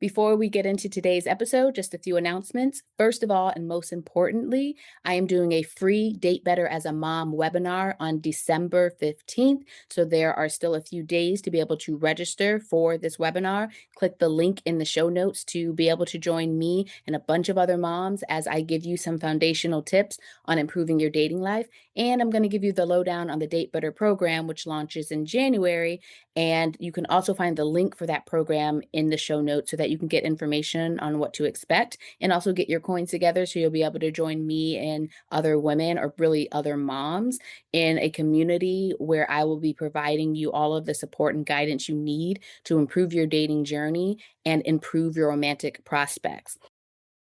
Before we get into today's episode, just a few announcements. First of all, and most importantly, I am doing a free Date Better as a Mom webinar on December 15th. So there are still a few days to be able to register for this webinar. Click the link in the show notes to be able to join me and a bunch of other moms as I give you some foundational tips on improving your dating life. And I'm going to give you the lowdown on the Date Better program, which launches in January. And you can also find the link for that program in the show notes so that you can get information on what to expect and also get your coins together so you'll be able to join me and other women or really other moms in a community where I will be providing you all of the support and guidance you need to improve your dating journey and improve your romantic prospects.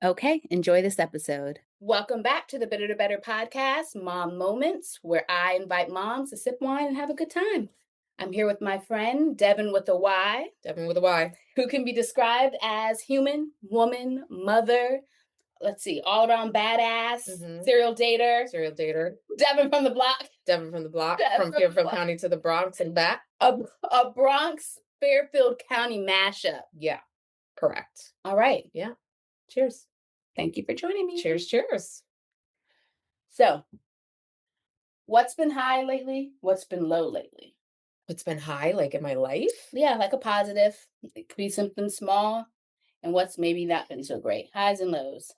Okay, enjoy this episode. Welcome back to the Bitter to Better podcast, Mom Moments, where I invite moms to sip wine and have a good time. I'm here with my friend, Devyn with a Y. Devon with a Y. Who can be described as human, woman, mother, all-around badass, serial dater. Serial dater. Devyn from the block. Devon from the block. Devon From Fairfield County to the Bronx and back. A Bronx, Fairfield County mashup. Yeah, correct. All right. Yeah. Cheers. Thank you for joining me. Cheers, cheers. So, what's been high lately? What's been low lately? What's been high, like in my life? Yeah, like a positive. It could be something small. And what's maybe not been so great? Highs and lows.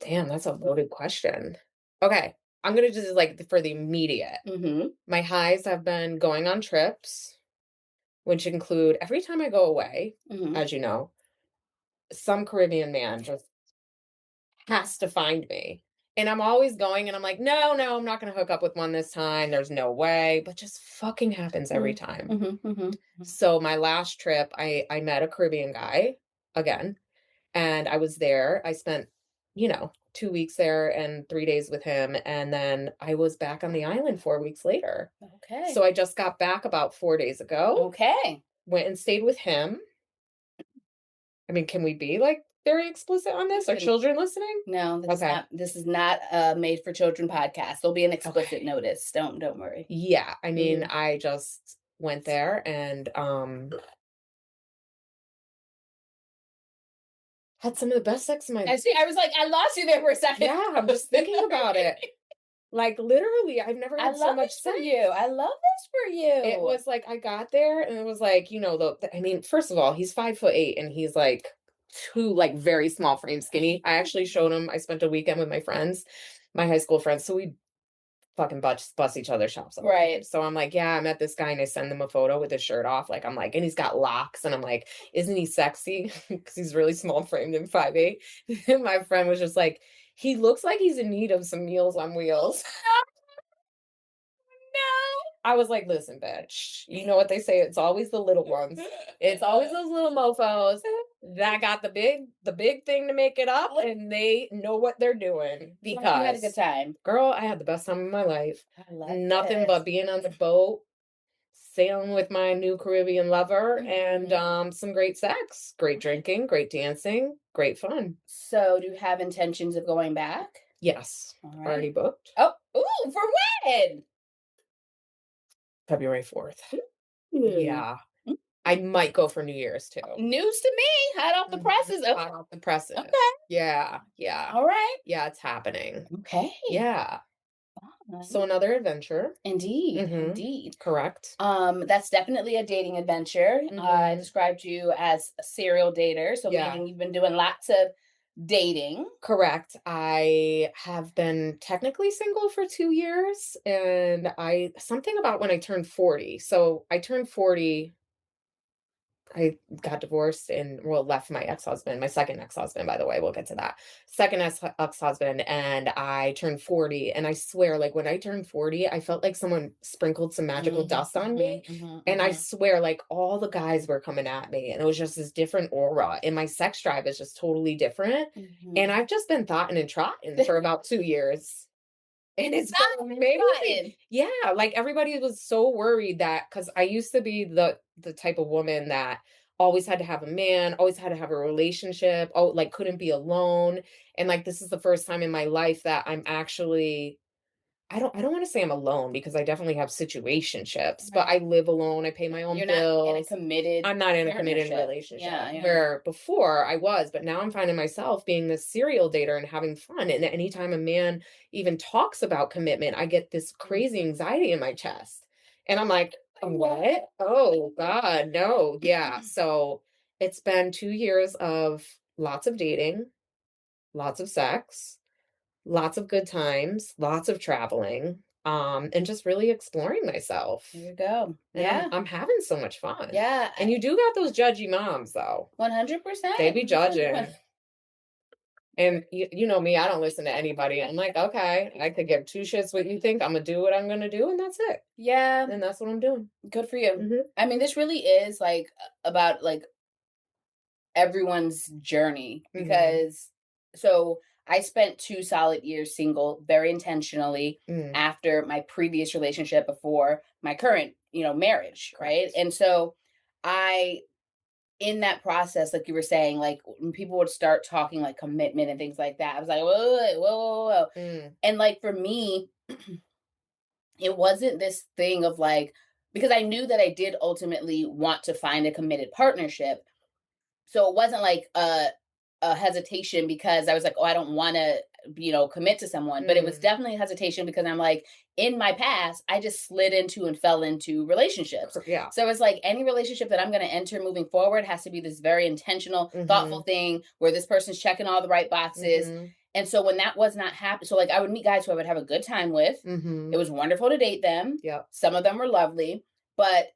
Damn, that's a loaded question. Okay, I'm going to just like for the immediate. Mm-hmm. My highs have been going on trips, which include every time I go away, as you know, some Caribbean man just has to find me. And I'm always going and I'm like, no, I'm not going to hook up with one this time. There's no way. But just fucking happens every time. So my last trip, I met a Caribbean guy again. And I was there. I spent, 2 weeks there and 3 days with him. And then I was back on the island 4 weeks later. Okay. So I just got back about 4 days ago. Okay. Went and stayed with him. I mean, can we be like very explicit on this? Are children listening? No, this is not a made for children podcast. There'll be an explicit notice. Don't worry. Yeah. I mean, I just went there and had some of the best sex in my life. I was like, I lost you there for a second. Yeah, I'm just thinking about it. Like literally, I've never had so much sex. For you. I love this for you. It was like I got there and it was like, I mean, first of all, he's 5'8" and he's like two like very small frame skinny. I actually showed him. I spent a weekend with my friends, my high school friends. So we fucking bust each other's chops off. Right. So I'm like, yeah, I met this guy and I send him a photo with his shirt off. Like, I'm like, and he's got locks. And I'm like, isn't he sexy? Because he's really small framed and 5'8". And my friend was just like, he looks like he's in need of some Meals on Wheels. No. I was like, listen, bitch, you know what they say? It's always the little ones. It's always those little mofos that got the big thing to make it up, and they know what they're doing. Because you had a good time. Girl, I had the best time of my life. I love Nothing but being on the boat, sailing with my new Caribbean lover, and some great sex, great drinking, great dancing, great fun. So do you have intentions of going back? Yes. Right. Already booked. Oh, ooh, for when? February 4th. Yeah. I might go for New Year's too. News to me. Hot off the presses. Hot off the presses. Okay. Yeah. All right. Yeah, it's happening. Okay. Yeah. So another adventure. Indeed. Correct. That's definitely a dating adventure. I described you as a serial dater. So meaning you've been doing lots of dating. Correct. I have been technically single for 2 years, and something about when I turned 40. So I turned 40. I got divorced and left my ex-husband, my second ex-husband, by the way, we'll get to that. Second ex-husband, and I turned 40. And I swear, like when I turned 40, I felt like someone sprinkled some magical dust on me. And I swear, like all the guys were coming at me, and it was just this different aura. And my sex drive is just totally different. And I've just been thoughting and trotting for about 2 years. And it's amazing. Yeah, like everybody was so worried that, because I used to be the type of woman that always had to have a man, always had to have a relationship, like couldn't be alone. And like this is the first time in my life that I'm actually I don't wanna say I'm alone because I definitely have situationships, but Right. I live alone, I pay my own You're not in a bills. committed I'm not in a committed partnership. relationship, Yeah, yeah. where before I was, but now I'm finding myself being this serial dater and having fun, and anytime a man even talks about commitment, I get this Mm. crazy anxiety in my chest, and I'm like, "What? Oh god, no." Yeah, so it's been 2 years of lots of dating, lots of sex, lots of good times, lots of traveling, and just really exploring There myself. you go. And I'm Yeah. I'm having so much fun. Yeah. And you do got those judgy moms though. They 100%. be judging. And you know me, I don't listen to anybody. I'm like, okay, I could give two shits what you think. I'm gonna do what I'm gonna do, and that's it. Yeah. And that's what I'm doing. Good for you. Hmm. I mean, this really is like about like everyone's journey Hmm. because so I spent 2 solid years single very intentionally Mm. after my previous relationship before my current, marriage, right? Correct. And so I in that process, like you were saying, like when people would start talking like commitment and things like that, I was like, whoa, whoa, whoa, whoa, whoa. Mm. And like for me, it wasn't this thing of like, because I knew that I did ultimately want to find a committed partnership. So it wasn't like a hesitation because I was like, oh, I don't want to, commit to someone. But it was Mm. definitely a hesitation because I'm like, in my past, I just slid into and fell into relationships. Yeah. So it's like any relationship that I'm going to enter moving forward has to be this very intentional, thoughtful Hmm. thing where this person's checking all the right boxes. Hmm. And so when that was not happening, so like I would meet guys who I would have a good time with. It Hmm. was wonderful to date them. Yep. Some of them were lovely, but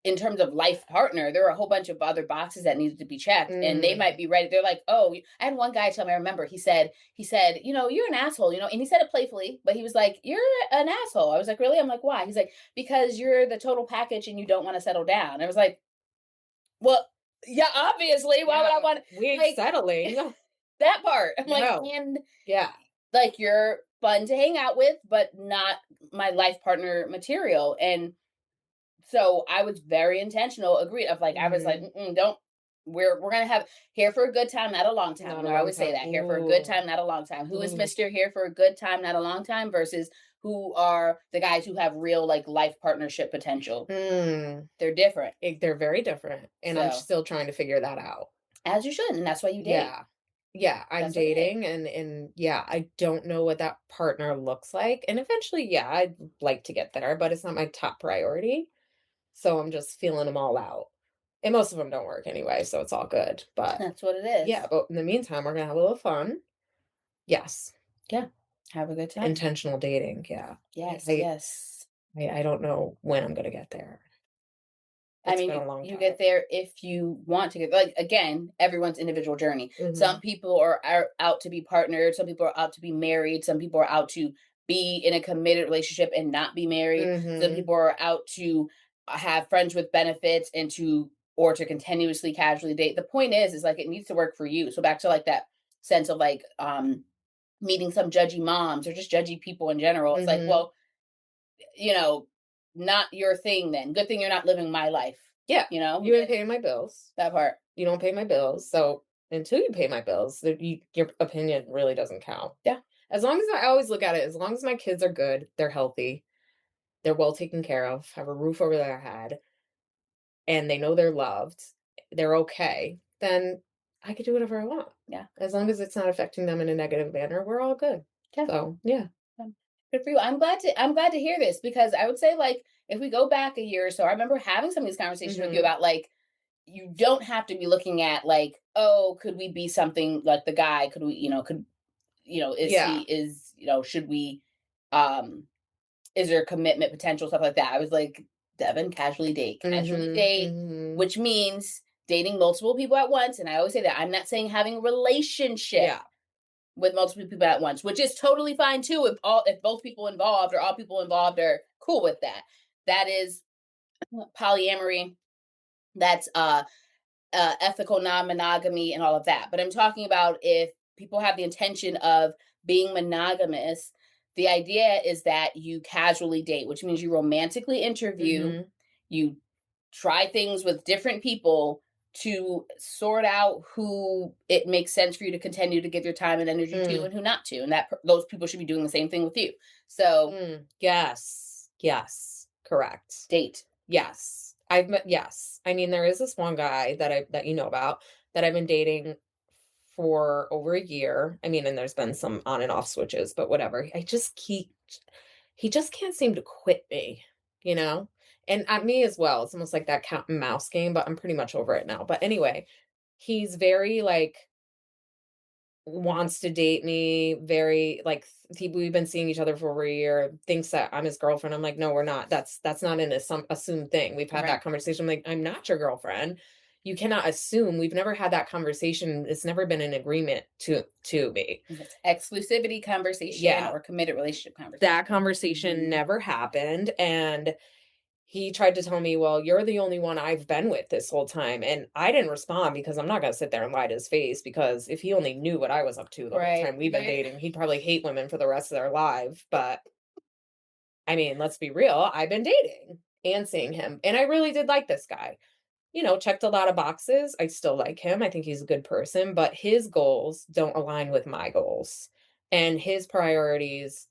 in terms of life partner, there are a whole bunch of other boxes that needed to be checked, and they might Mm. be ready. They're like, "Oh," I had one guy tell me. I remember he said, "You're an asshole," and he said it playfully, but he was like, "You're an asshole." I was like, "Really?" I'm like, "Why?" He's like, "Because you're the total package, and you don't want to settle down." I was like, "Well, yeah, obviously. Why would Yeah. I want We ain't like settling. that part?" I'm like, No. and Yeah. like you're fun to hang out with, but not my life partner material, and so I was very intentional, agreed of like I was like, Hmm. don't we're gonna have here for a good time, not a long time. Not You a know, I long always say time. that here for a good Ooh. time, not a long time. Who is Ooh. Mr. Here for a good time, not a long time versus who are the guys who have real like life partnership potential. Mm. They're different. They're very different, and I'm So still trying to figure that out. as you should, and that's why you date. Yeah. Yeah, I'm That's why you date. dating, and yeah, I don't know what that partner looks like, and eventually, yeah, I'd like to get there, but it's not my top priority, so I'm just feeling them all out. And most of them don't work anyway, so it's all good, but That's what it yeah, is. but in the meantime, we're gonna have a little fun. Yes, Yeah. Have a good time. intentional dating, yeah. I Yes, I yes. I don't know when I'm gonna get there. I It's mean, been you a long you time. get there if you want to get like again, everyone's individual journey. Some Mhm. people are out to be partnered, some people are out to be married, some people are out to be in a committed relationship and not be married. Some Mhm. people are out to have friends with benefits and to or to continuously casually date. The point is like it needs to work for you. So back to like that sense of like meeting some judgy moms or just judgy people in general. It's like, Mhm. well, you know, not your thing then. Good thing you're not living my life, Yeah. you know? You ain't paying my bills. That part. You don't pay my bills, so until you pay my bills, your opinion really doesn't count. Yeah. As long as I always look at it, as long as my kids are good, they're healthy, they're well taken care of, have a roof over their head, and they know they're loved, they're okay, then I could do whatever I want. Yeah. As long as it's not affecting them in a negative manner, we're all good. Yeah. So, yeah. Good for you. I'm glad to hear this because I would say like if we go back a year or so, I remember having some of these conversations with you Mhm. about like you don't have to be looking at like, oh, could we be something like the guy? Could we, is he Yeah. is, should we um is there commitment potential, stuff like that. I was like, Devon, casually Mhm. date, Mhm. which means dating multiple people at once. And I always say that I'm not saying having a relationship Yeah. with multiple people at once, which is totally fine too if both people involved or all people involved are cool with that. That is polyamory. That's ethical non-monogamy and all of that. But I'm talking about if people have the intention of being monogamous, the idea is that you casually date, which means you romantically interview, Mhm. you try things with different people to sort out who it makes sense for you to continue to give your time and energy to Mm, and who not to. And those people should be doing the same thing with you. So yes. Yes. Correct. date. Yes. I've met yes. I mean, there is this one guy that you know about that I've been dating for over a year. I mean, and there's been some on and off switches, but whatever. He just can't seem to quit me, you know? And at me as well. It's almost like that cat and mouse game, but I'm pretty much over it now. But anyway, he's very like wants to date me, very like we've been seeing each other for over a year, thinks that I'm his girlfriend. I'm like, no, we're not. That's not an assumed thing. We've had Right. that conversation. I'm like, I'm not your girlfriend. You cannot assume. We've never had that conversation. It's never been an agreement to me. If it's exclusivity conversation Yeah. or committed relationship conversation. That conversation Mhm. never happened. And he tried to tell me, "Well, you're the only one I've been with this whole time." And I didn't respond because I'm not gonna sit there and lie to his face because if he only knew what I was up to the whole Right. time we've been Right. dating, he'd probably hate women for the rest of their life. But I mean, let's be real, I've been dating and seeing him. And I really did like this guy. You know, checked a lot of boxes. I still like him. I think he's a good person, but his goals don't align with my goals. And his priorities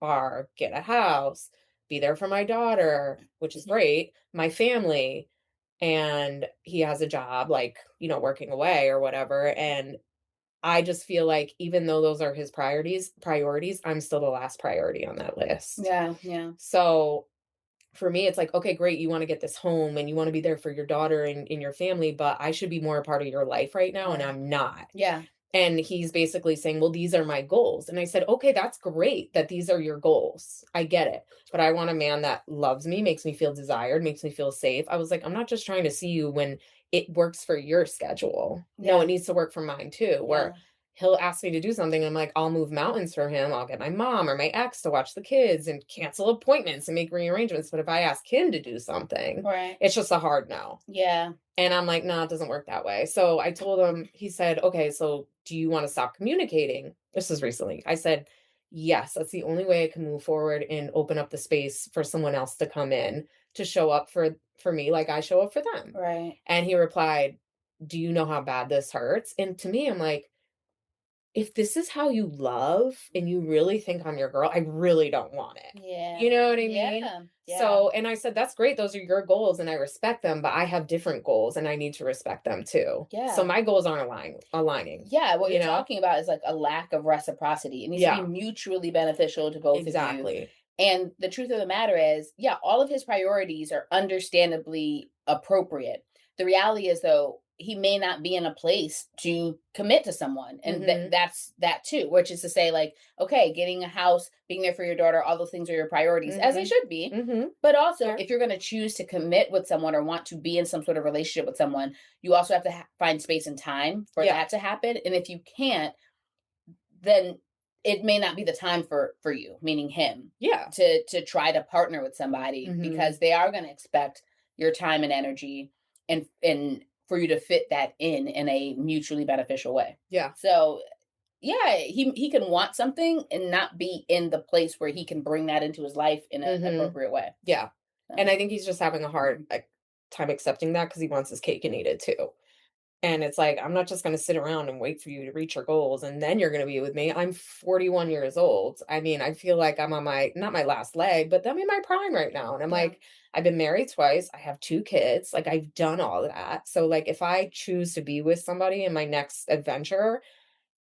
are get a house, be there for my daughter, which is great, my family, and he has a job like, you know, working away or whatever. And I just feel like even though those are his priorities, I'm still the last priority on that list. Yeah. Yeah. So for me, it's like, okay, great, you want to get this home and you want to be there for your daughter and in your family, but I should be more a part of your life right now, and Right. I'm not. Yeah. And he's basically saying, "Well, these are my goals." And I said, "Okay, that's great that these are your goals. I get it. But I want a man that loves me, makes me feel desired, makes me feel safe." I was like, "I'm not just trying to see you when it works for your schedule. No, it Yeah. needs to work for mine too." Where Yeah. he'll ask me to do something and I'm like, "I'll move mountains for him. I'll get my mom or my ex to watch the kids and cancel appointments and make rearrangements." But if I ask him to do something, Right. it's just a hard no. Yeah. And I'm like, "No, it doesn't work that way." So I told him, he said, "Okay, so do you want to stop communicating?" This was recently. I said, "Yes, that's the only way I can move forward and open up the space for someone else to come in to show up for me like I show up for them." Right. And he replied, "Do you know how bad this hurts?" And to me, I'm like, if this is how you love and you really think I'm your girl, I really don't want it. Yeah. You know what I mean? Yeah. Yeah. So, and I said, that's great. Those are your goals and I respect them, but I have different goals and I need to respect them too. So Yeah. my goals aren't aligning, Yeah, what you you're know? talking about is like a lack of reciprocity. It needs to be Yeah, mutually beneficial to both of you. exactly. And the truth of the matter is, yeah, all of his priorities are understandably appropriate. The reality is, though, he may not be in a place to commit to someone. And Mhm. that's that too, which is to say, like, okay, getting a house, being there for your daughter, all those things are your priorities, as they Mhm. should be. Mhm. But also, Yeah. if you're going to choose to commit with someone or want to be in some sort of relationship with someone, you also have to find space and time for Yeah. that to happen. And if you can't, then it may not be the time for you, meaning him, Yeah. to try to partner with somebody Mhm. because they are going to expect your time and energy and for you to fit that in a mutually beneficial way. Yeah. So yeah, he can want something and not be in the place where he can bring that into his life in an Mhm. appropriate way. Yeah. So, And I think he's just having a hard like, time accepting that because he wants his cake and eat it too. And it's like, I'm not just gonna sit around and wait for you to reach your goals and then you're gonna be with me. I'm 41 years old. I mean, I feel like I'm on my not my last leg, but I'm in my prime right now. And I'm yeah, like, I've been married twice. I have 2 kids. Like I've done all of that. So like if I choose to be with somebody in my next adventure,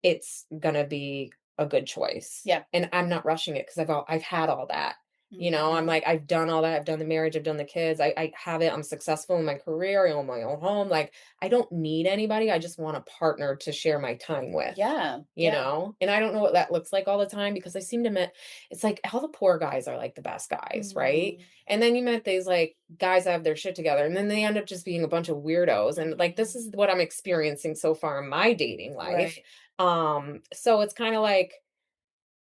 it's gonna be a good choice. yeah. And I'm not rushing it because I've had all that. You know, I'm Mhm. like, I've done all that. I've done the marriage, I've done the kids. I have it. I'm successful in my career. I own my own home. Like, I don't need anybody. I just want a partner to share my time with, Yeah, you yeah. know? And I don't know what that looks like all the time because I seem to met it's like all the poor guys are like the best guys, right? Mhm. And then you met these like guys that have their shit together and then they end up just being a bunch of weirdos. And like this Mhm. is what I'm experiencing so far in my dating life. Right. So it's kind of like,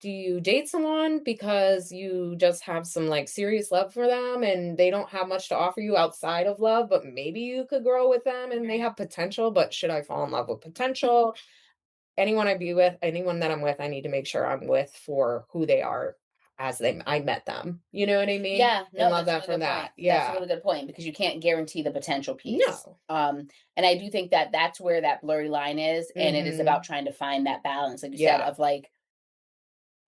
do you date someone because you just have some like serious love for them and they don't have much to offer you outside of love, but maybe you could grow with them and they Right. have potential, but should I fall in love with potential? Anyone I be with, anyone that I'm with, I need to make sure I'm with for who they are as I met them. You know what I mean? Yeah, And no, love that's a that really for good point. that. That's a Yeah. really good point because you can't guarantee the potential piece. No. And I do think that that's where that blurry line is, and it is about Mhm. trying to find that balance, like you said, Yeah. of like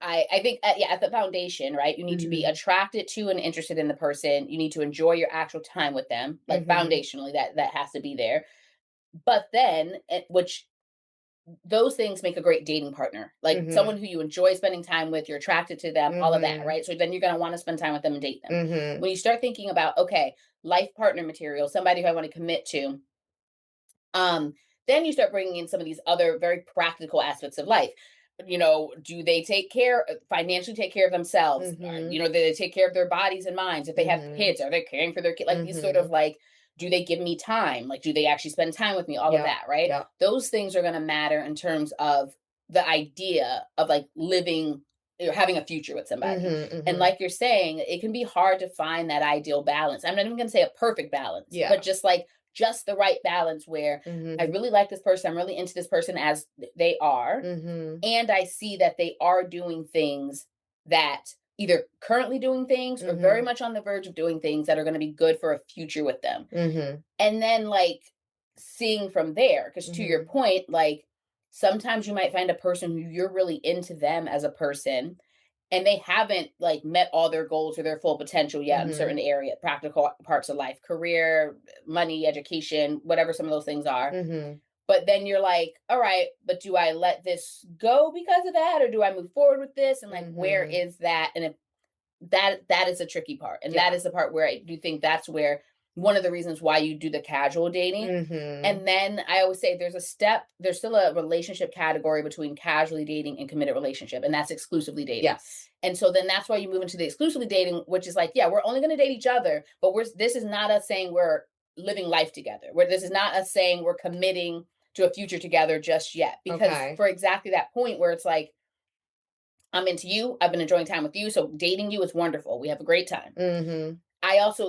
I think yeah, at the foundation, right? You need to be Mhm. attracted to and interested in the person. You need to enjoy your actual time with them, like Mhm. foundationally, that has to be there. But then, which those things make a great dating partner, like someone Mhm. who you enjoy spending time with, you're attracted to them, all of that, Mhm. right? So then you're going to want to spend time with them and date them. Mhm. When you start thinking about, okay, life partner material, somebody who I want to commit to, um, then you start bringing in some of these other very practical aspects of life. Do they financially take care of themselves? Mhm. Do they take care of their bodies and minds? If they have Mhm. kids, are they caring for their kid? Like these sort of Mhm. like, do they give me time? Like, do they actually spend time with me? All of Yep. that, right? Yep. Those things are going to matter in terms of the idea of like living or having a future with somebody. Mhm. And Mhm. like you're saying, it can be hard to find that ideal balance. I'm not even going to say a perfect balance, but Yeah. just the right balance where I Mhm. really like this person. I'm really into this person as they are. Mhm. And I see that they are doing things that either currently doing things or very Mhm. much on the verge of doing things that are going to be good for a future with them. Mhm. And then, like, seeing from there, because to your Mhm. point, like, sometimes you might find a person who you're really into them as a person and they haven't like met all their goals or their full potential yet in certain Mhm. area practical parts of life, career, money, education, whatever some of those things are. Mhm. But then you're like, all right, but do I let this go because of that, or do I move forward with this? And like, where Mhm. is that? And if that is a tricky part, and that Yeah. is the part where I do think that's where one of the reasons why you do the casual dating. Mhm. And then I always say there's still a relationship category between casually dating and committed relationship, and that's exclusively dating. Yes. And so then that's why you move into the exclusively dating, which is like, yeah, we're only going to date each other, but this is not us saying we're living life together. Where this is not us saying we're committing to a future together just yet. Because Okay. for exactly that point where it's like, I'm into you, I've been enjoying time with you, so dating you is wonderful. We have a great time. Mhm.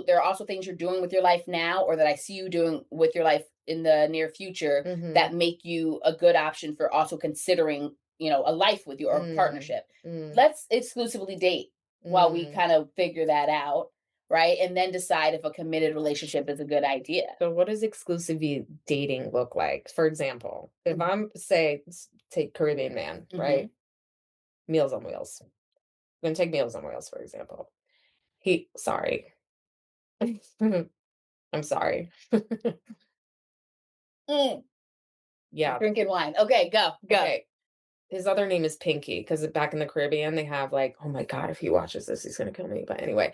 There are also things you're doing with your life now or that I see you doing with your life in the near future Mhm. that make you a good option for also considering, a life with you or a Mm. partnership. Mm. Let's exclusively date while we Mm. kind of figure that out, right? And then decide if a committed relationship is a good idea. So what does exclusively dating look like? For example, if Mhm. I'm say take Caribbean man, right? Mhm. Meals on Wheels. I'm gonna take Meals on Wheels, for example. He sorry. I'm sorry. Mm, Yeah. drinking wine. Okay, go, go. Okay. His other name is Pinky because back in the Caribbean they have like, oh my God, if he watches this, he's gonna kill me. But anyway,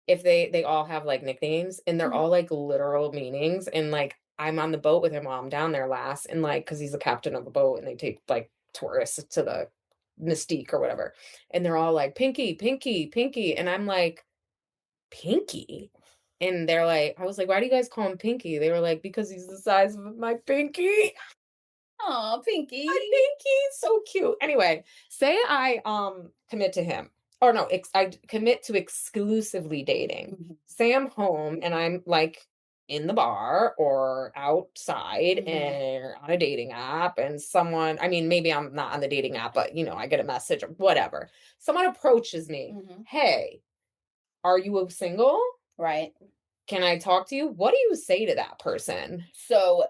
if they all have like nicknames and they're Mhm. all like literal meanings. And like I'm on the boat with him while I'm down there last, and like because he's the captain of the boat and they take like tourists to the Mystique or whatever. And they're all like, Pinky, Pinky, Pinky. And I'm like, Pinky? And they're like, I was like, why do you guys call him Pinky? They were like, because he's the size of my pinky. Oh, I Pinky. think he's so cute. Anyway, say I commit to him. Or no, I commit to exclusively dating. Mhm. Say I'm home and I'm like in the bar or outside Mhm. and on a dating app and someone, I mean maybe I'm not on the dating app, but I get a message or whatever. Someone approaches me. Mhm. Hey, are you single? Right. Can I talk to you? What do you say to that person? So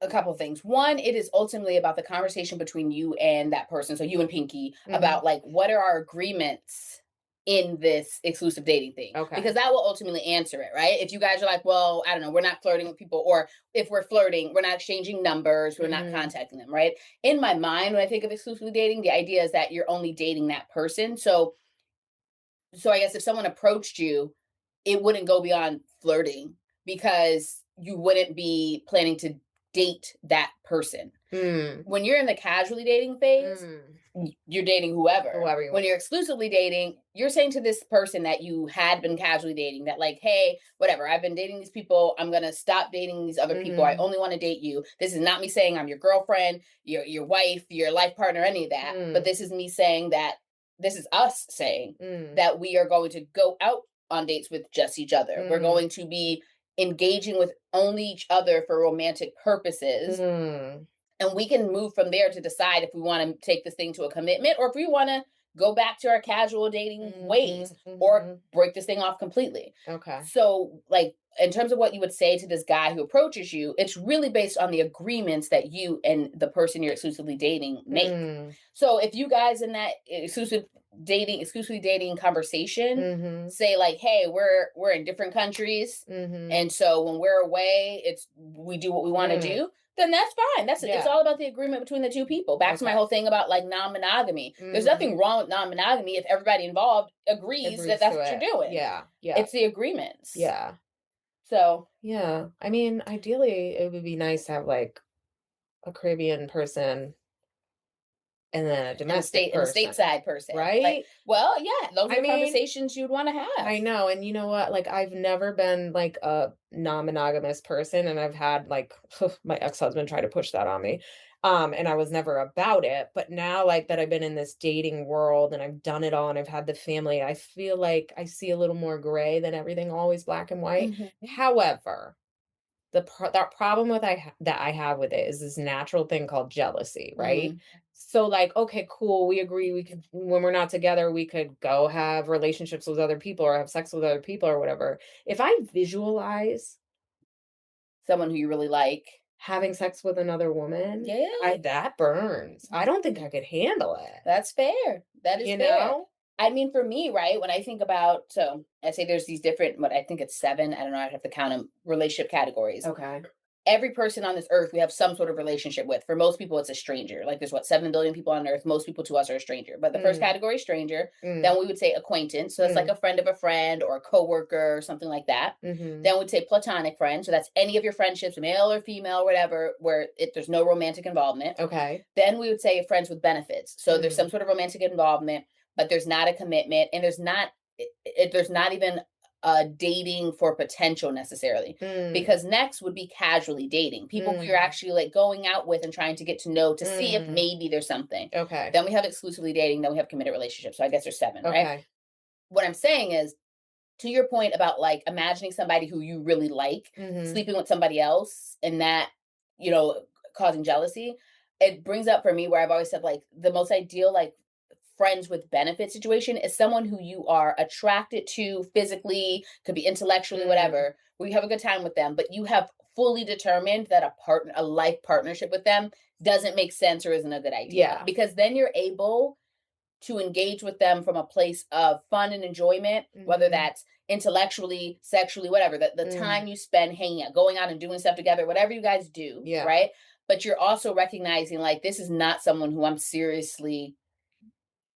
a couple of things. One, it is ultimately about the conversation between you and that person. So you and Pinky Mhm. about like what are our agreements in this exclusive dating thing, because Okay. that will ultimately answer it, right? If you guys are like, well, I don't know, we're not flirting with people, or if we're flirting, we're not exchanging numbers, we're not Mhm. contacting them, right? In my mind, when I think of exclusively dating, the idea is that you're only dating that person. So I guess if someone approached you, it wouldn't go beyond flirting because you wouldn't be planning to date that person. Mm. When you're in the casually dating phase, Mm. you're dating whoever. Whoever you When want. you're exclusively dating, you're saying to this person that you had been casually dating that, like, hey, whatever, I've been dating these people. I'm going to stop dating these other people. I Mhm. only want to date you. This is not me saying I'm your girlfriend, your wife, your life partner, any of that. But Mm. this is me saying that this is us saying Mm. that we are going to go out on dates with just each other. We're Mm. going to be engaging with only each other for romantic purposes, Mm. and we can move from there to decide if we want to take this thing to a commitment or if we want to go back to our casual dating ways, Mhm, or mhm. break this thing off completely. Okay. So, like, in terms of what you would say to this guy who approaches you, it's really based on the agreements that you and the person you're exclusively dating make. Mm. So, if you guys in that exclusively dating conversation Mhm, say like, "Hey, we're in different countries, mhm. and so when we're away, it's we do what we want to Mm. do," then that's fine. It's Yeah. all about the agreement between the two people. Back to my Okay. whole thing about like non-monogamy. There's nothing Mhm. wrong with non-monogamy if everybody involved agrees that Agrees that's to what you're it. doing. Yeah, yeah, It's the agreements. yeah, So, yeah. I mean, ideally, it would be nice to have, like, a Caribbean person and then a domestic and a person, stateside person. Like, right? well, yeah, those are I the mean, conversations you'd want to have. I know, and you know what? Like, I've never been, like, a non-monogamous person, and I've had, like my ex-husband tried to push that on me, and I was never about it, but now, like, that I've been in this dating world and I've done it all and I've had the family, I feel like I see a little more gray than everything always black and white. Mhm. However, that problem with that I have with it is this natural thing called jealousy, right? Mhm. So like, okay, cool, we agree we could when we're not together, we could go have relationships with other people or have sex with other people or whatever. If I visualize Someone who you really like. having sex with another woman, Yeah, I that burns. I don't think I could handle it. that's fair. That is You fair. know? I mean, for me, right, when I think about, so I say there's these different, what I think it's seven, I don't know, I'd have to count them, relationship categories. Okay. Every person on this earth we have some sort of relationship with. For most people, it's a stranger. Like there's what 7 billion people on earth. Most people to us are a stranger. But the first Mm, category is stranger. mm, Then we would say acquaintance. So that's like mm, a friend of a friend or a coworker or something like that. mhm. Then we'd say platonic friend. So that's any of your friendships, male or female, whatever, where there's no romantic involvement. Okay. Then we would say friends with benefits. So there's some Mm, sort of romantic involvement, but there's not a commitment, and there's not even dating for potential necessarily. mm, Because next would be casually dating, people who you're mm, actually like going out with and trying to get to know to see if mm. maybe there's something. Okay. Then we have exclusively dating. Then we have committed relationships. So I guess there's seven, right? Okay. What I'm saying is, to your point about like imagining somebody who you really like Mhm. sleeping with somebody else and that, you know, causing jealousy, it brings up for me where I've always said like the most ideal like friends with benefit situation is someone who you are attracted to physically, could be intellectually, Mm. whatever, where you have a good time with them, but you have fully determined that a life partnership with them doesn't make sense or isn't a good idea, Yeah. because then you're able to engage with them from a place of fun and enjoyment, whether Mhm. that's intellectually, sexually, whatever, the Mm. time you spend hanging out, going out and doing stuff together, whatever you guys do, Yeah. right? But you're also recognizing like this is not someone who I'm seriously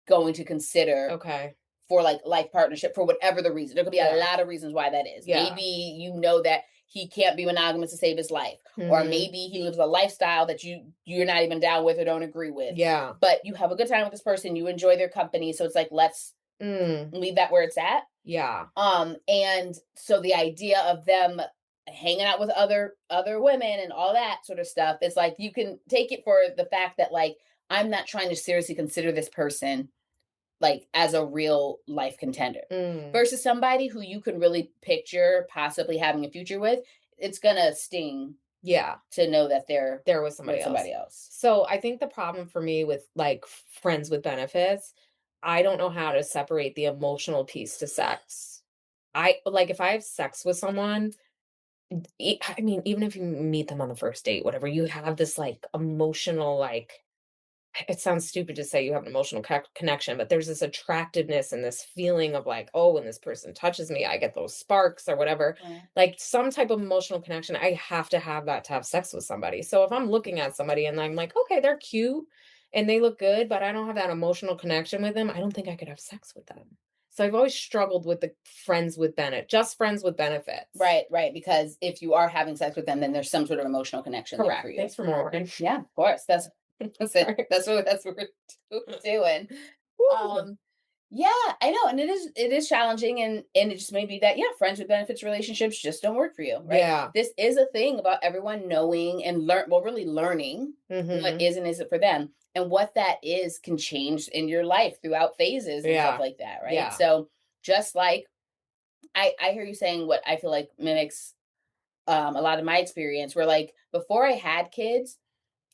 going to consider Okay. for like life partnership for whatever the reason. There could be a Yeah. lot of reasons why that is. Yeah. Maybe you know that he can't be monogamous to save his life, or Mhm. maybe he lives a lifestyle that you're not even down with or don't agree with. Yeah. But you have a good time with this person, you enjoy their company, so it's like let's Mm. leave that where it's at. Yeah. And so the idea of them hanging out with other women and all that sort of stuff, it's like you can take it for the fact that like I'm not trying to seriously consider this person like as a real life contender Mm. versus somebody who you can really picture possibly having a future with. It's gonna sting Yeah. to know that they're There was somebody with else. somebody else. So, I think the problem for me with, like, friends with benefits, I don't know how to separate the emotional piece to sex. I like, if I have sex with someone, I mean, even if you meet them on the first date, whatever, you have this, like, emotional, like it sounds stupid to say you have an emotional connection, but there's this attractiveness and this feeling of like, oh, when this person touches me, I get those sparks or whatever. Mm. Like some type of emotional connection. I have to have that to have sex with somebody. So if I'm looking at somebody and I'm like, okay, they're cute and they look good, but I don't have that emotional connection with them, I don't think I could have sex with them. So I've always struggled with the friends with just friends with benefits. Right, right. Because if you are having sex with them, then there's some sort of emotional connection there for Correct. you. Thanks for more. Yeah, of course. That's it. Sorry. That's what we're doing. Woo. Um, yeah, I know, and it is challenging, and it just may be that, yeah, friends with benefits relationships just don't work for you, right? Yeah. This is a thing about everyone knowing and really learning what Hmm. is and isn't for them, and what that is can change in your life throughout phases and stuff Yeah. like that, right? Yeah. So just like I hear you saying what I feel like mimics a lot of my experience, where like before I had kids,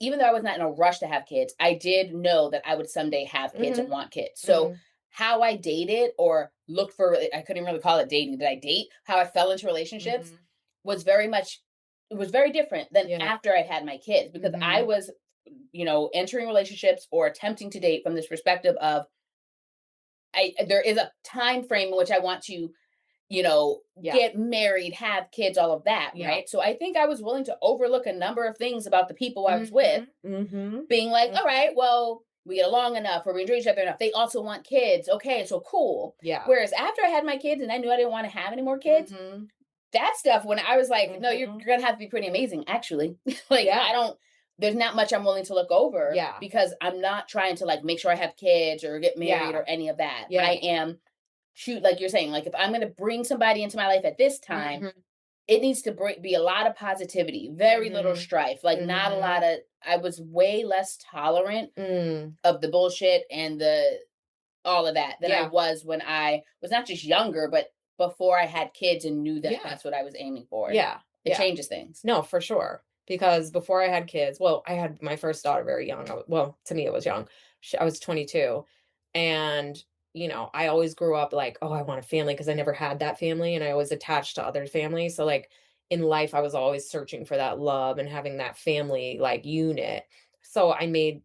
even though I was not in a rush to have kids, I did know that I would someday have kids and Mhm. want kids. So Mhm. how I dated or looked for, I couldn't really call it dating. Did I date? How I fell into relationships Mhm. was very much, it was very different than Yeah. after I'd had my kids, because I Mhm. was, entering relationships or attempting to date from this perspective of, there is a time frame in which I want to, Yeah. get married, have kids, all of that, Yeah. right? So I think I was willing to overlook a number of things about the people I was with, Mhm. Mhm. being like, all Mhm. right, well, we get along enough or we enjoy each other enough. They also want kids. Okay, so cool. Yeah. Whereas after I had my kids and I knew I didn't want to have any more kids, Mhm. that stuff, when I was like, no, you're, Mhm. you're gonna have to be pretty amazing, actually. Like, Yeah. I don't, there's not much I'm willing to look over, Yeah. because I'm not trying to like make sure I have kids or get married Yeah. or any of that. Yeah. I am, shoot, like you're saying, like if I'm gonna bring somebody into my life at this time, Mhm. it needs to be a lot of positivity, very little Mhm. strife, like not a lot Mhm. of, I was way less tolerant Mm. of the bullshit and the all of that than I Yeah. was when I was not just younger, but before I had kids and knew that Yeah. that's what I was aiming for. Yeah. It Yeah. changes things. No, for sure. Because before I had kids, well, I had my first daughter very young. Well, to me, it was young. I was 22. And, I always grew up like, oh, I want a family because I never had that family. And I was attached to other families. So, like, in life, I was always searching for that love and having that family like unit. So I made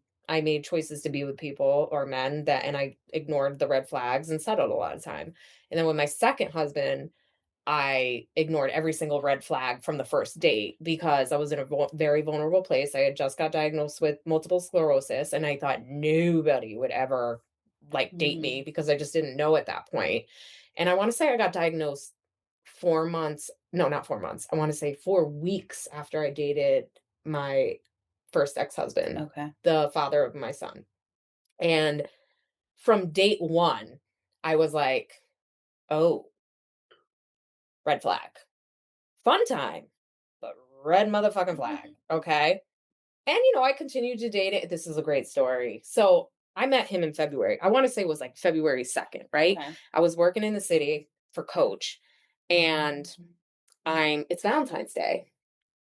choices to be with people or men that, and I ignored the red flags and settled a lot of time. And then with my second husband, I ignored every single red flag from the first date because I was in a very vulnerable place. I had just got diagnosed with multiple sclerosis, and I thought nobody would ever like date me Mhm. because I just didn't know at that point. And I want to say I got diagnosed 4 months, no, not 4 months. I want to say 4 weeks after I dated my first ex husband, Okay. the father of my son. And from date one, I was like, oh, red flag. Fun time, but red motherfucking flag, okay? And, I continued to date it. This is a great story. So I met him in February. I want to say it was like February 2nd, right? Okay. I was working in the city for Coach, and it's Valentine's Day.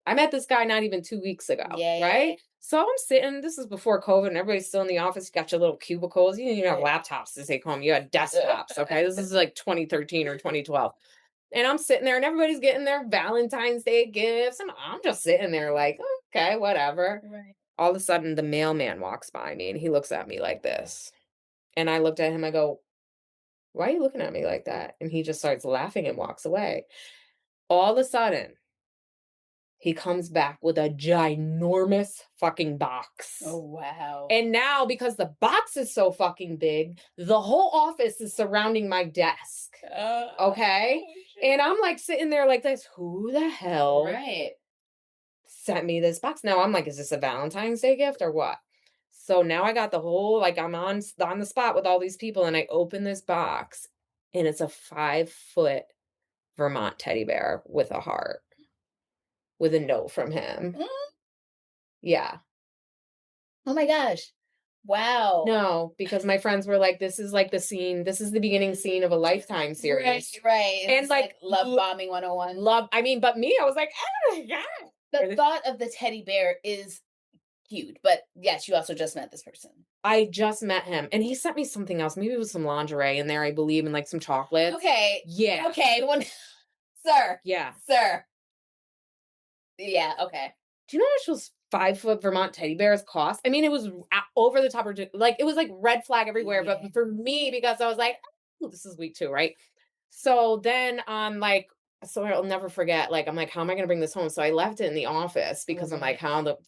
I met this guy not even 2 weeks ago, Yeah, yeah, yeah. right? So I'm sitting, this is before COVID, and everybody's still in the office. You got your little cubicles. You didn't even have Right. laptops to take home. You had desktops, okay? This is like 2013 or 2012. And I'm sitting there and everybody's getting their Valentine's Day gifts. And I'm just sitting there like, okay, whatever. Right. All of a sudden, the mailman walks by me and he looks at me like this. And I looked at him, I go, why are you looking at me like that? And he just starts laughing and walks away. All of a sudden, he comes back with a ginormous fucking Oh, box. wow. And now, because the box is so fucking big, the whole office is surrounding my desk. Okay. Oh, And shit. I'm like sitting there like this, who the hell Right. sent me this box? Now I'm like, is this a Valentine's Day gift or what? So now I got the whole, like, I'm on the spot with all these people, and I open this box, and it's a 5 foot Vermont teddy bear with a heart with a note from him. Mm. Yeah. Oh my gosh. Wow. No, because my friends were like, this is like the scene, this is the beginning scene of a Lifetime Right, series. right. And It's like like love bombing 101. love, I mean, but me, I was like, oh my The God. thought of the teddy bear is cute, but yes, you also just met this person. I just met him and he sent me something else. Maybe it was some lingerie in there, I believe, and like some chocolates. Okay. Yeah. Okay. One, sir, Yeah. sir. Yeah. Okay. Do you know how much those 5 foot Vermont teddy bears cost? I mean, it was over the top, like it was like red flag everywhere. But Yeah. for me, because I was like, oh, this is week 2, right? So then I'm like, so I'll never forget. Like, I'm like, how am I going to bring this home? So I left it in the office because I'm Mhm. like,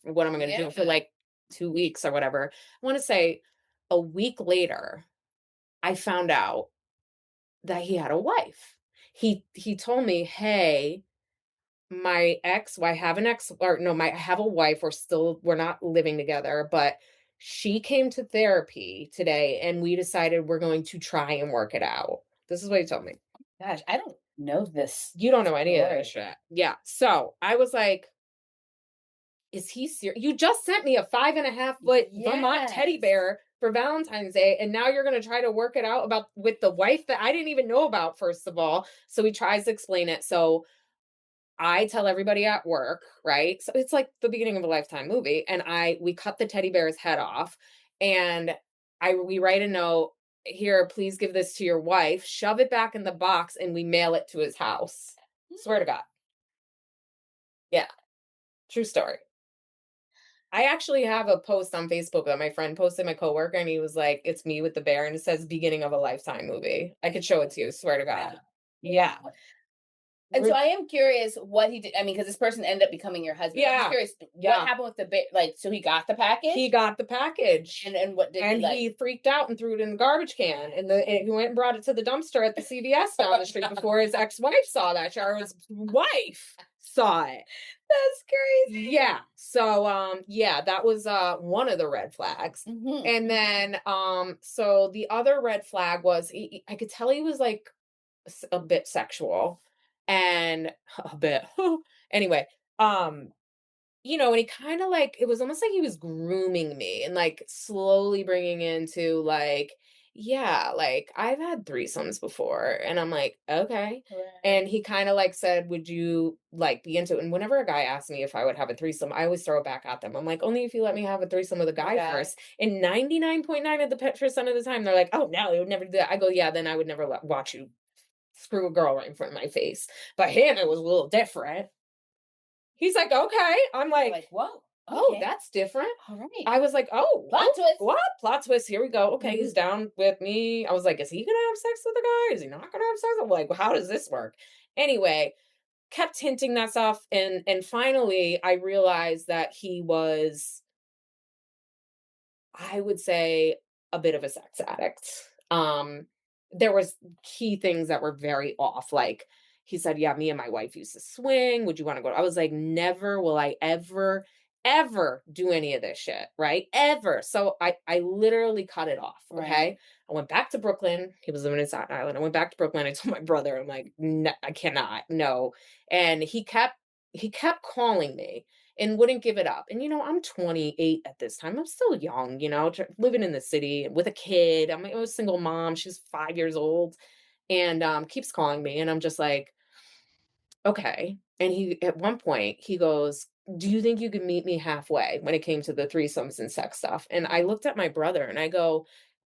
what am I going to do for Yeah. like 2 weeks or whatever? I want to say a week later, I found out that he had a wife. He told me, "Hey, my ex, well, I have an ex, or no, I have a wife. We're not living together, but she came to therapy today and we decided we're going to try and work it out." This is what he told me. Gosh, I don't know this You don't know any of this story. shit. Yeah. So I was like, is he serious? You just sent me a 5.5 foot Vermont teddy Yes. bear for Valentine's Day, and now you're going to try to work it out about with the wife that I didn't even know about, first of all. So he tries to explain it. So I tell everybody at work, right? So it's like the beginning of a Lifetime movie, and we cut the teddy bear's head off, and I we write a note, "Here, please give this to your wife, shove it back in the box, and we mail it to his house." Swear to God. Yeah, true story. I actually have a post on Facebook that my friend posted, my coworker, and he was like, "It's me with the bear," and it says beginning of a Lifetime movie. I could show it to you, swear to Wow. God. Yeah. And so We're I am curious what he did. I mean, because this person ended up becoming your husband. I'm just yeah, curious what yeah. happened with the like. So he got the He package, got the package, and what did he and like? he freaked out and threw it in the garbage can, and he went and brought it to the dumpster at the CVS down the street before his ex-wife saw that, or his wife saw it. That's crazy. Yeah. So, yeah, that was, one of the red flags. Hmm. And then, so the other red flag was I could tell he was, like, a bit sexual, and a bit. Anyway, um and he kinda, like it was almost like he was grooming me and, like, slowly bringing into, like, "Yeah, like, I've had threesomes before," and I'm like, "Okay," Right. and he kinda, like, said, "Would you, like, be into it?" And whenever a guy asks me if I would have a threesome, I always throw it back at them. I'm like, "Only if you let me have a threesome with a The guy guy. first." And 99.9 of the percent of the time, they're like, "Oh, no, he would never do that." I go, "Yeah, then I would never watch you screw a girl right in front of my face." But him, it was a little different. He's like, "Okay." I'm You're like, like, whoa. "Oh, Okay. that's different." All right. I was like, "Oh, Plot oh, twist. what? Plot twist, here we go. Okay, Mhm. he's down with me." I was like, "Is he gonna have sex with the guy? Is he not gonna have sex?" I'm like, well, "How does this work?" Anyway, kept hinting that stuff, and finally, I realized that he was, I would say, a bit of a sex addict. There was key things that were very off. Like he said, "Yeah, me and my wife used to swing. Would you want to go?" I was like, "Never will I ever do any of this shit, right? Ever." So I literally cut it off. Right. Okay. I went back to Brooklyn. He was living in Staten Island. I went back to Brooklyn. I told my brother, I'm like, no, I cannot, no. And he kept calling me and wouldn't give it up. And I'm 28 at this time. I'm still young, living in the city with a kid. I'm a single mom. She's 5 years old, and keeps calling me, and I'm just like, okay. And he, at one point, he goes, "Do you think you could meet me halfway when it came to the threesomes and sex stuff?" And I looked at my brother and I go,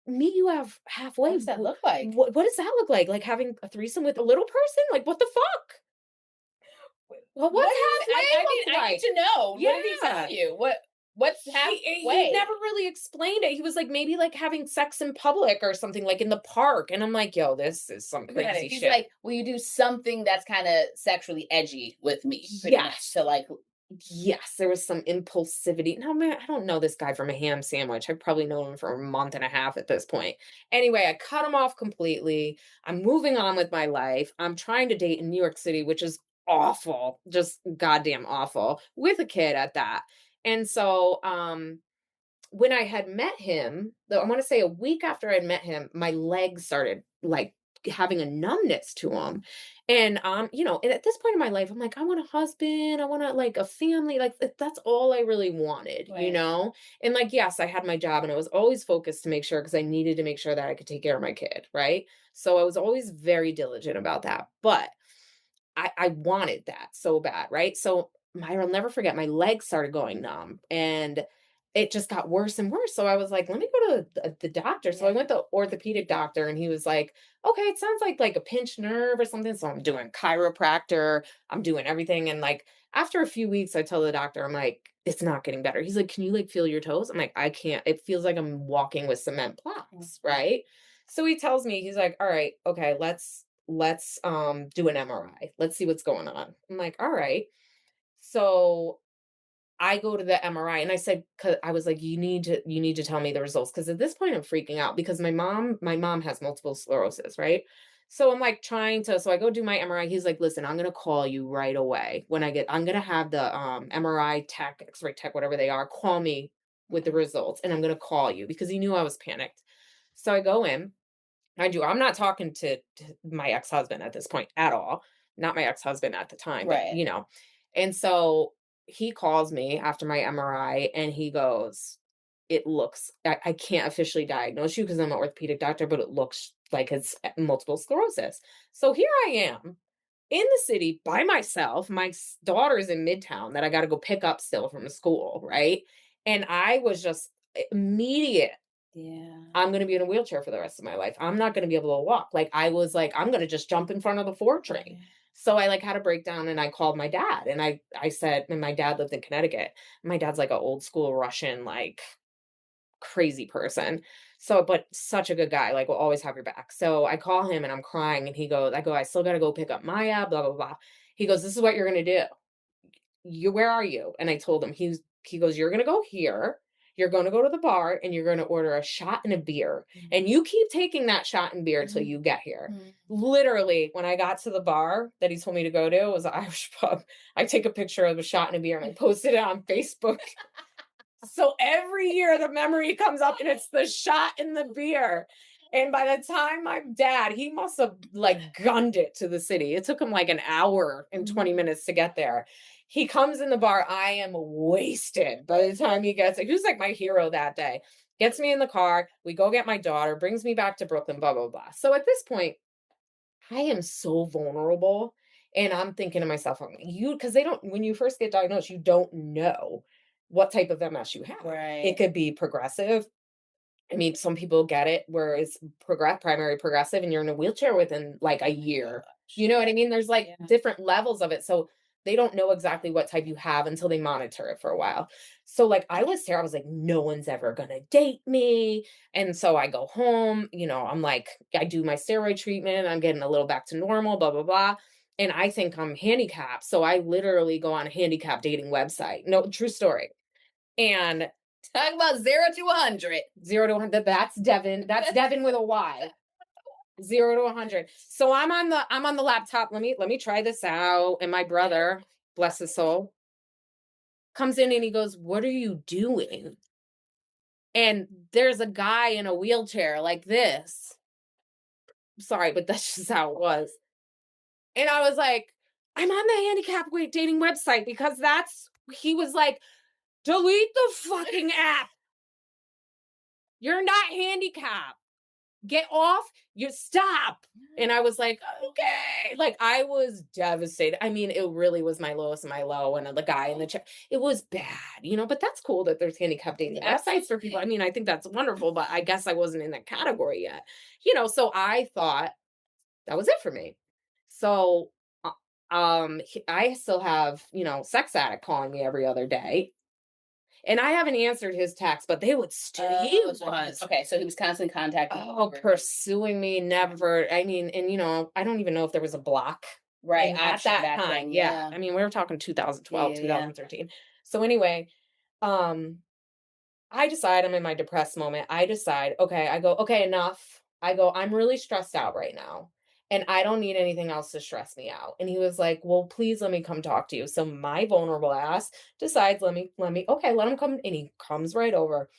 "Meet you What halfway? does that look like? What does that look like? Like having a threesome with a little person? Like what the fuck? Well, What what's did he halfway I look need like?" to know. What did he tell Yeah. you? What's He halfway? never really explained it. He was like, maybe like having sex in public or something, like in the park. And I'm like, yo, this is some Got it. crazy He's shit. like, "Will you do something that's kinda sexually edgy with me?" Pretty much Yes. to like Yes, there was some impulsivity. No, man, I don't know this guy from a ham sandwich. I've probably known him for a month and a half at this point. Anyway, I cut him off completely. I'm moving on with my life. I'm trying to date in New York City, which is awful, just goddamn awful, with a kid at that. And so, when I had met him, though I want to say a week after I'd met him, my legs started like having a numbness to them. And and at this point in my life, I'm like, I want a husband, I want like a family, like that's all I really wanted, right. And like, yes, I had my job and I was always focused to make sure because I needed to make sure that I could take care of my kid, right? So I was always very diligent about that. But I wanted that so bad, right? So I'll never forget, my legs started going numb and it just got worse and worse. So I was like, let me go to the doctor. So I Yeah. went to orthopedic doctor and he was like, okay, it sounds like a pinched nerve or something. So I'm doing chiropractor, I'm doing everything. And like after a few weeks, I tell the doctor, I'm like, it's not getting better. He's like, can you like feel your toes? I'm like, I can't. It feels like I'm walking with cement blocks, Mhm. right? So he tells me, he's like, all right, okay, let's do an MRI. Let's see what's going on. I'm like, all right. So I go to the MRI and I said, 'cause I was like, you need to tell me the results. Cause at this point I'm freaking out because my mom has multiple sclerosis, right? So I'm like trying to, so I go do my MRI. He's like, listen, I'm gonna call you right away. I'm gonna have the MRI tech, X-ray tech, whatever they are, call me with the results and I'm gonna call you because he knew I was panicked. So I go in, mind you, I'm not talking to my ex-husband at this point at all. Not my ex-husband at the time, but Right. And so he calls me after my MRI and he goes, it looks, I can't officially diagnose you because I'm an orthopedic doctor, but it looks like it's multiple sclerosis. So here I am. in the city by myself. My daughter's in Midtown that I got to go pick up still from school, right? And I was just immediate. Yeah. I'm going to be in a wheelchair for the rest of my life. I'm not going to be able to walk. Like I was like, I'm going to just jump in front of the 4 train. Yeah. So I like had a breakdown and I called my dad and I said, and my dad lived in Connecticut. My dad's like an old school Russian, like crazy person. So, but such a good guy, like will always have your back. So I call him and I'm crying and he goes, I go, I still got to go pick up Maya, blah, blah, blah. He goes, this is what you're going to do. Where are you? And I told him, he goes, you're going to go here. You're going to go to the bar and you're going to order a shot and a beer. And you keep taking that shot and beer till you get here. Literally, when I got to the bar that he told me to go to, it was an Irish pub. I take a picture of a shot and a beer and I posted it on Facebook. So every year the memory comes up and it's the shot and the beer. And by the time my dad, he must have like gunned it to the city. It took him like an hour and 20 minutes to get there. He comes in the bar. I am wasted by the time he gets it. He was like my hero that day. Gets me in the car. We go get my daughter, brings me back to Brooklyn, blah, blah, blah. So at this point, I am so vulnerable. And I'm thinking to myself, because they don't, when you first get diagnosed, you don't know what type of MS you have. It Right. could be progressive. I mean, some people get it where it's primary progressive and you're in a wheelchair within like a year. You know what I mean? There's like Yeah. different levels of it. So they don't know exactly what type you have until they monitor it for a while. So like I was there, I was like, no one's ever gonna date me. And so I go home, I'm like, I do my steroid treatment, I'm getting a little back to normal, blah, blah, blah. And I think I'm handicapped. So I literally go on a handicap dating website. No, true story. And Talk about 0 to 100. 0 to 100. That's Devon. That's Devon with a Y. 0 to 100. So I'm on the laptop. Let me try this out. And my brother, bless his soul, comes in and he goes, "What are you doing?" And there's a guy in a wheelchair like this. Sorry, but that's just how it was. And I was like, I'm on the handicap dating website because he was like, delete the fucking app. You're not handicapped. Get off, you stop. And I was like, okay. Like I was devastated. I mean, it really was my lowest of my low. And the guy in the chair, it was bad, but that's cool that there's handicap dating websites for people. I mean, I think that's wonderful, but I guess I wasn't in that category yet, so I thought that was it for me. So, I still have, sex addict calling me every other day. And I haven't answered his text, but they would still. He was. Okay, so he was constantly contacting you. Oh, pursuing me, never. I mean, and I don't even know if there was a block. Right, At option that back time. then, Yeah. yeah. I mean, we were talking 2012, Yeah, yeah. 2013. So anyway, um, I decide I'm in my depressed moment. I decide, okay, I go, okay, enough. I go, I'm really stressed out right now. And I don't need anything else to stress me out. And he was like, well, please let me come talk to you. So my vulnerable ass decides, okay, let him come. And he comes right over.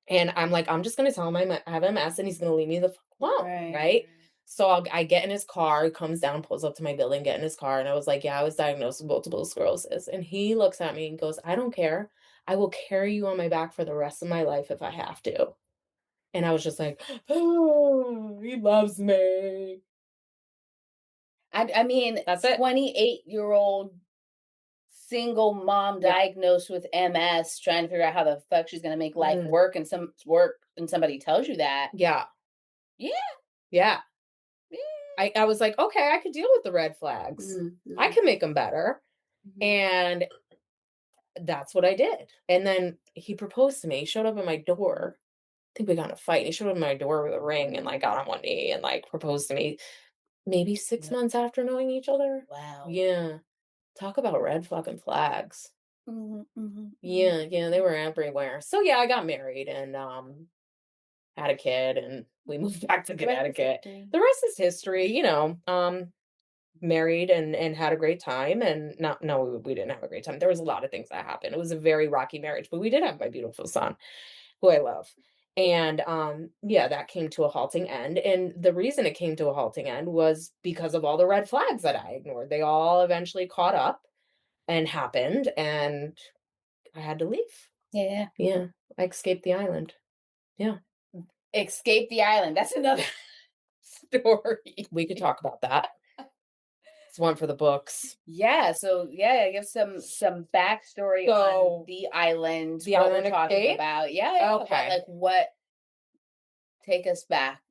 And I'm like, I'm just gonna tell him I have MS and he's gonna leave me the fuck alone, Right. right? So I get in his car, he comes down, pulls up to my building, get in his car, and I was like, yeah, I was diagnosed with multiple sclerosis. And he looks at me and goes, I don't care. I will carry you on my back for the rest of my life if I have to. And I was just like, oh, he loves me. I mean, That's it. 28-year-old single mom Yeah. diagnosed with MS, trying to figure out how the fuck she's gonna make life work, and somebody tells you that. Yeah. Yeah. Yeah. Yeah. I was like, okay, I could deal with the red flags. I can make them better. And that's what I did. And then he proposed to me. He showed up at my door. I think we got in a fight. He showed up at my door with a ring and like got on one knee and like proposed to me maybe 6 months after knowing each other. Wow. Yeah. Talk about red fucking flags. Yeah, yeah, they were everywhere. So yeah, I got married and had a kid and we moved back to Connecticut. The rest is history, married and had a great time and not no we didn't have a great time. There was a lot of things that happened. It was a very rocky marriage, but we did have my beautiful son who I love. And yeah, that came to a halting end. And the reason it came to a halting end was because of all the red flags that I ignored. They all eventually caught up and happened and I had to leave. Yeah. Yeah, I escaped the island. Yeah. Escape the island. That's another story. We could talk about that. It's one for the books. Yeah, so yeah, give some backstory on So, the island, the what we're island talking escape? about. Yeah, yeah. Okay. What take us back?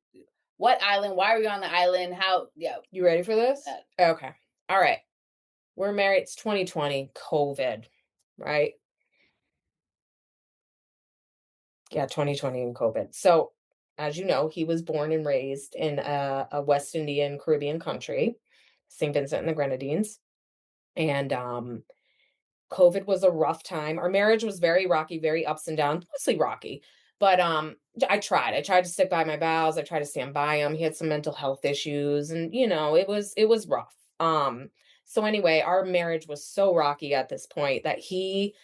What island? Why are we on the island? How yeah. You ready for this? Uh, Okay. All right. We're married. It's 2020, COVID, right? Yeah, 2020 and COVID. So, as you know, he was born and raised in a West Indian Caribbean country, St. Vincent and the Grenadines. And COVID was a rough time. Our marriage was very rocky, very ups and downs, mostly rocky. But I tried. I tried to stick by my vows. I tried to stand by him. He had some mental health issues, and it was rough. So anyway, our marriage was so rocky at this point that he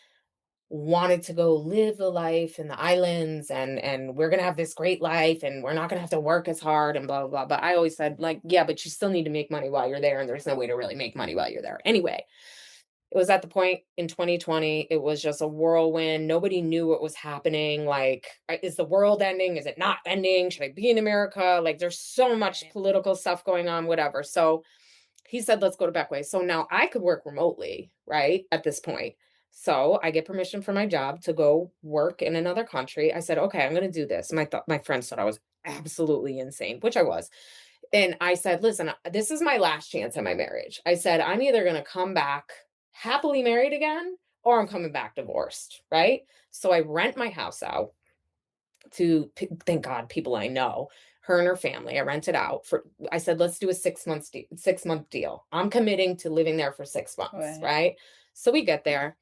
wanted to go live the life in the islands, and we're gonna have this great life, and we're not gonna have to work as hard and blah blah blah. But I always said, like, yeah, but you still need to make money while you're there, and there's no way to really make money while you're there. Anyway, it was at the point in 2020, it was just a whirlwind. Nobody knew what was happening. Like, is the world ending? Is it not ending? Should I be in America? Like, there's so much right. political stuff going on, whatever. So he said, let's go to Beckway. So now I could work remotely, right? At this point. So I get permission from my job to go work in another country. I said, okay, I'm going to do this. My friends thought I was absolutely insane, which I was. And I said, listen, this is my last chance in my marriage. I said, I'm either going to come back happily married again or I'm coming back divorced. Right. So I rent my house out to, thank God, people I know, her and her family. I rented out for, I said, let's do a 6 month deal. I'm committing to living there for 6 months. Right. Right. So we get there.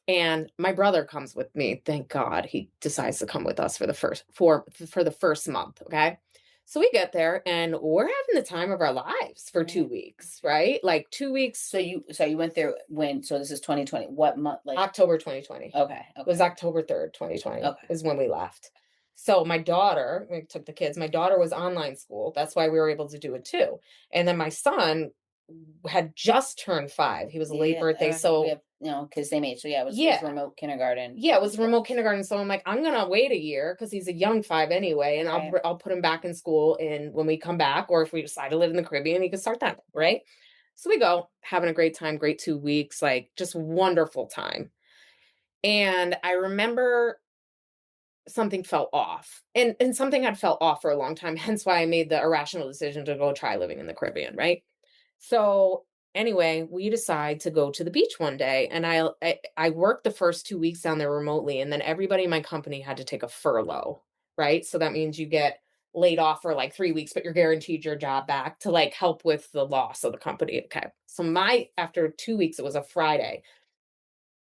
And my brother comes with me. Thank God he decides to come with us for the first month. Okay. So we get there and we're having the time of our lives for two Right. weeks, right? Like 2 weeks, So you went there when so this is 2020. What month like October 2020. okay, It was okay. October 3rd, 2020 Okay. is when we left. So my daughter, we took the kids, my daughter was online school. That's why we were able to do it too. And then my son had just turned 5. He was a late Yeah, birthday. we So have kids same age. So yeah, it was yeah, remote kindergarten. yeah, it was remote kindergarten, so I'm like, "I'm gonna wait a year because he's a young 5 anyway, and Right. I'll put him back in school and when we come back, or if we decide to live in the Caribbean, he can start that, right?" So we go, having a great time, great 2 weeks, like, just wonderful time, and I remember something felt off, and something had felt off for a long time, hence why I made the irrational decision to go try living in the Caribbean, right? So anyway, we decide to go to the beach one day, and I worked the first 2 weeks down there remotely, and then everybody in my company had to take a furlough, right? So that means you get laid off for like 3 weeks, but you're guaranteed your job back to like help with the loss of the company. Okay. So my after 2 weeks, it was a Friday,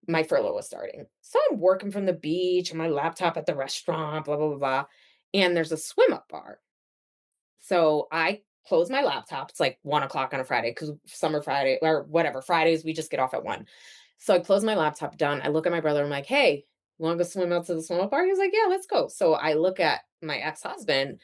my furlough was starting. So I'm working from the beach and my laptop at the restaurant, blah, blah, blah, blah. And there's a swim up bar. So I close my laptop. It's like 1 o'clock on a Friday because summer Friday or whatever, Fridays, we just get off at 1. So I close my laptop, done. I look at my brother. I'm like, hey, you want to go swim out to the swim up bar? He's like, yeah, let's go. So I look at my ex husband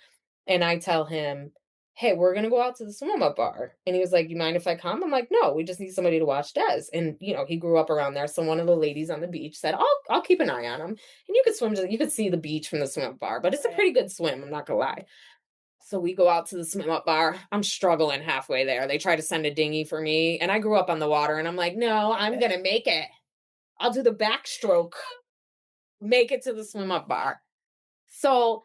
and I tell him, hey, we're going to go out to the swim up bar. And he was like, you mind if I come? I'm like, no, we just need somebody to watch Des. And, he grew up around there. So one of the ladies on the beach said, I'll keep an eye on him. And you could see the beach from the swim up bar, but it's a Right. pretty good swim. I'm not going to lie. So we go out to the swim up bar. I'm struggling halfway there. They try to send a dinghy for me. And I grew up on the water and I'm like, no, I'm going to make it. I'll do the backstroke, make it to the swim up bar. So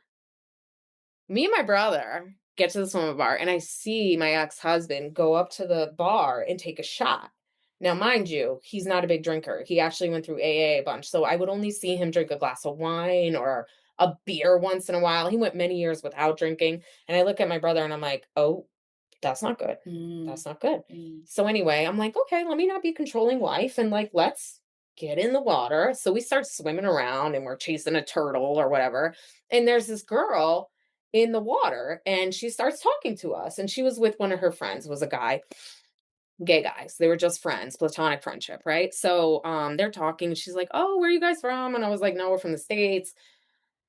me and my brother get to the swim up bar and I see my ex husband go up to the bar and take a shot. Now, mind you, he's not a big drinker. He actually went through AA a bunch. So I would only see him drink a glass of wine or a beer once in a while. He went many years without drinking. And I look at my brother and I'm like, oh, that's not good. Mm, That's not good. mm. So anyway, I'm like, okay, let me not be controlling life and like let's get in the water. So we start swimming around and we're chasing a turtle or whatever. And there's this girl in the water and she starts talking to us and she was with one of her friends, was a guy, gay guys. They were just friends, platonic friendship, right? So they're talking. She's like, "Oh, where are you guys from?" And I was like, "No, we're from the States."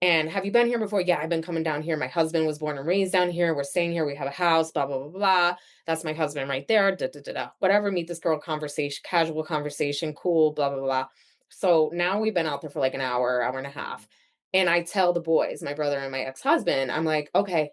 And have you been here before? Yeah, I've been coming down here. My husband was born and raised down here. We're staying here. We have a house, blah, blah, blah, blah. That's my husband right there. Da, da, da, da. Whatever. Meet this girl, conversation, casual conversation, cool, blah, blah, blah. So now we've been out there for like an hour, hour and a half. And I tell the boys, my brother and my ex-husband, I'm like, okay,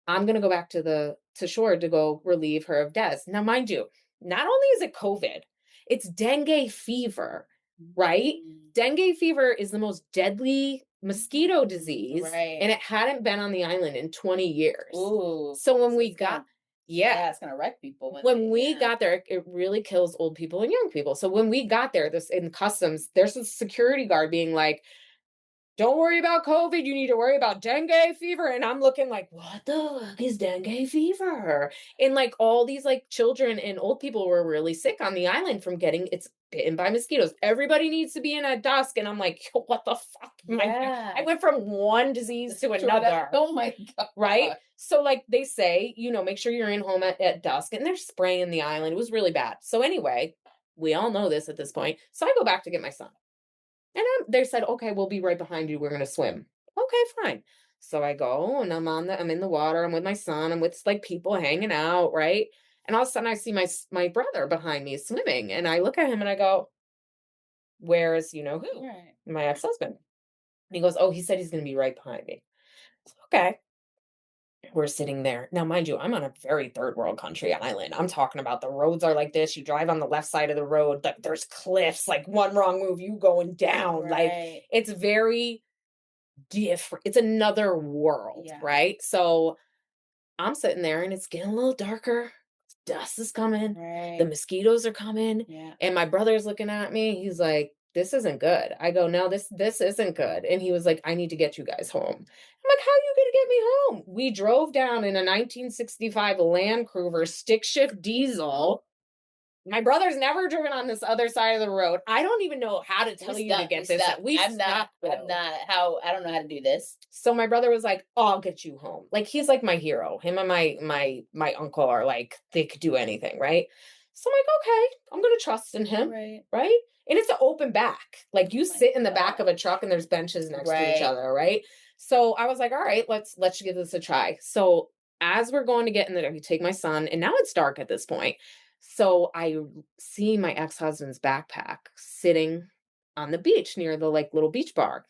I'm gonna go back to shore to go relieve her of Des. Now, mind you, not only is it COVID, it's dengue fever, right? Mm. Dengue fever is the most deadly mosquito disease, Right. and it hadn't been on the island in 20 years. Ooh, So when so we it's got, gonna yeah, yeah, it's gonna wreck people when when they we yeah. got there, it really kills old people and young people. So when we got there, this in customs, there's a security guard being like, don't worry about COVID. You need to worry about dengue fever. And I'm looking like, what the fuck is dengue fever? And like all these like children and old people were really sick on the island from getting it's bitten by mosquitoes. Everybody needs to be in at dusk. And I'm like, what the fuck am I doing? I Yeah. went from one disease to True that another. oh my Right. god. So like they say, make sure you're in home at dusk. And they're spraying the island. It was really bad. So anyway, we all know this at this point. So I go back to get my son. And they said, "Okay, we'll be right behind you. We're gonna swim." Okay, fine. So I go and I'm in the water. I'm with my son. I'm with like people hanging out, right? And all of a sudden, I see my brother behind me swimming, and I look at him and I go, "Where is you know who? Right. My ex husband?" And he goes, "Oh, he said he's gonna be right behind me." Okay, we're sitting there now. Mind you, I'm on a very third world country island. I'm talking about the roads are like this. You drive on the left side of the road, like there's cliffs. Like one wrong move, you going down. Like Right. it's very different. It's another world, Yeah. right? So I'm sitting there and it's getting a little darker. Dust is coming. The Right. mosquitoes are coming. Yeah. And my brother's looking at me. He's like, this isn't good. I go, no, this isn't good. And he was like, I need to get you guys home. I'm like, how are you gonna get me home? We drove down in a 1965 Land Cruiser stick shift diesel. My brother's never driven on this other side of the road. I don't even know how to We tell you to stuck. We get this. stuck. We stuck, I'm though. not how I don't know how to do this. So my brother was like, "Oh, I'll get you home." Like he's like my hero. Him and my uncle are like they could do anything, right? So I'm like, "Okay, I'm going to trust in him." Right. Right? And it's an open back. Like Oh you my sit in the back of god. a truck and there's benches next to each Right. other, right? So I was like, "All right, let's give this a try." So as we're going to get in there, we take my son, and now it's dark at this point. So I see my ex-husband's backpack sitting on the beach near the like little beach bar.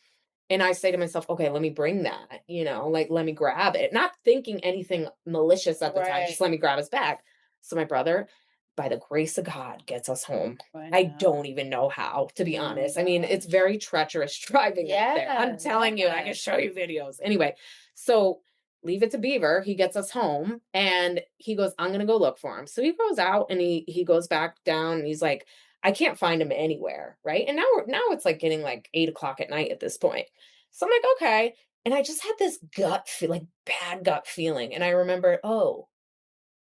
And I say to myself, okay, let me bring that, like let me grab it. Not thinking anything malicious at the time, just Right. let me grab his bag. So my brother, by the grace of God, gets us home. I I know. don't even know how, to be Oh my honest. I mean, it's gosh. very treacherous driving out there. I'm Yeah, telling you, I can yeah. show you videos. Anyway, so leave it to Beaver. He gets us home and he goes, I'm gonna go look for him. So he goes out and he goes back down and he's like, I can't find him anywhere, right? And now it's like getting like 8 o'clock at night at this point. So I'm like, okay. And I just had this gut feel like bad gut feeling. And I remember, oh,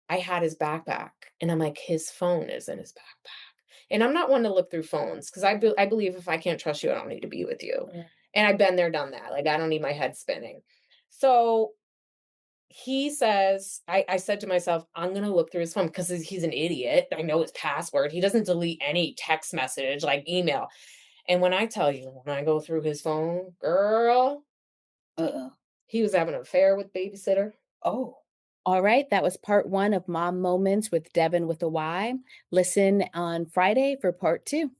I had his backpack. And I'm like, his phone is in his backpack. And I'm not one to look through phones because I believe if I can't trust you, I don't need to be with you. Right. And I've been there, done that. Like I don't need my head spinning. So he says, I said to myself, I'm gonna look through his phone because he's an idiot. I know his password. He doesn't delete any text message, like email. And when I tell you, when I go through his phone, girl, Uh-oh. he was having an affair with babysitter. Oh. All right, that was part 1 of Mom Moments with Devon with a Y. Listen on Friday for part 2.